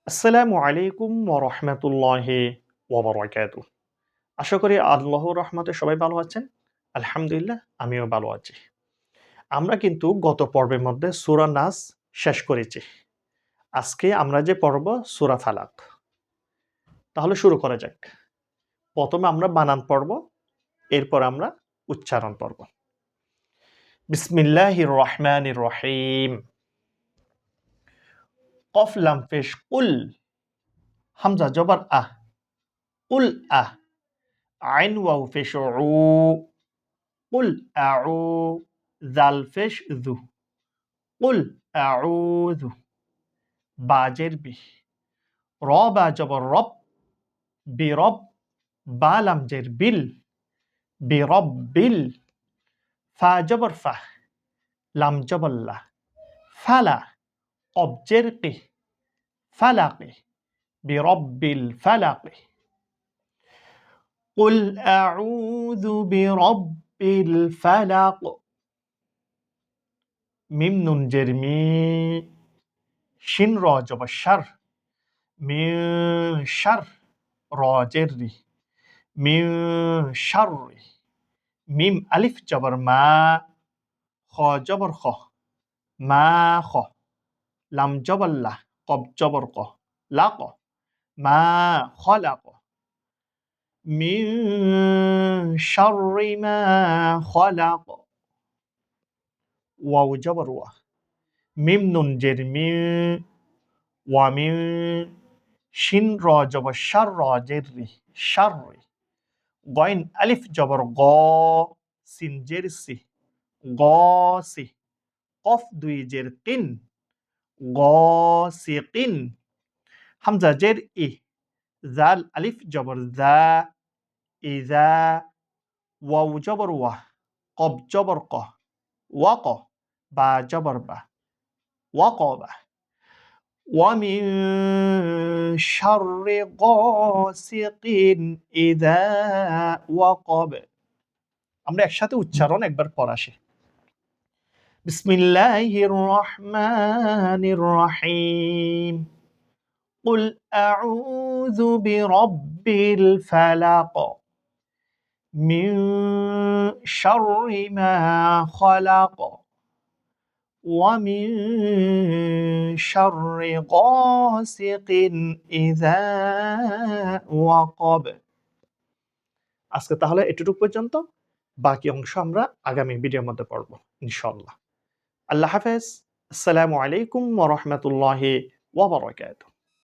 আসসালামু আলাইকুম ওয়া রাহমাতুল্লাহি ওয়া বারাকাতুহু। আশা করি আল্লাহর রহমতে সবাই ভালো আছেন। আলহামদুলিল্লাহ আমিও ভালো আছি। আমরা কিন্তু গত পর্বের মধ্যে সূরা নাস শেষ করেছি। আজকে আমরা যে পড়ব সূরা ফালাক। তাহলে শুরু করা যাক। ১ম এ আমরা বানান পড়ব, এরপর আমরা উচ্চারণ পড়ব। বিসমিল্লাহির রহমানির রহিম। কফ লাম পেশ কুল, হামজা জবর আহ, কুল আহ, আইন ওয়াও পেশ উ, কুল আউ, জাল পেশ যু, কুল আউযু, বা জের বি, র বা জবর রব, বিরব, বা লাম জের বিল, বিরব্বিল, ফা জবর ফাহ, লাম জবর লা, ফালা, কব জের কি, ফালাকি, বিরব্বিল ফালাকি। কুল আউযু বিরব্বিল ফালাক। মিম নুন জের মি, শিন র জবর শার, মিন শার, র জের রি, মিন শাররি। মিম আলিফ জবর মা, খ জবর খ, মা খ, লাম জবর লা, কব জবর ক, লাক, মা খলাক। মিন শাররি মা খলাক। ওয়াও জবর ওয়া, মিম নুন জের মি, ওয়া মিন, শিন র জবর শার, র জের রি, শাররি। গইন আলিফ জবর গ, সিন জের সি, গসি। কফ দুই জের কিন, গসিকিন। হামজা জের ই, জাল আলিফ জবর জা, ইজা। ওয়াও জবর ওয়া, কব জবর ক, ওয়াক, বা জবর বা, ওয়াকবা। ওয়ামিন শাররি গাসিকিন ইযা ওয়াকাব। আমরা একসাথে উচ্চারণ একবার পড়া শিখি। বিসমিল্লাহির রহমানির রহিম। কুল আউযু বিরাব্বিল ফালাক, মিন শাররি মা খলাক, ওয়া মিন শাররি গাসিকিন ইযা ওয়াকাব। আজকে তাহলে এতটুকু পর্যন্ত। বাকি অংশ আমরা আগামী ভিডিওর মধ্যে পড়ব ইনশাআল্লাহ। আল্লাহ হাফেজ। আসসালামু আলাইকুম ওয়া রাহমাতুল্লাহি ওয়া বারাকাতুহু।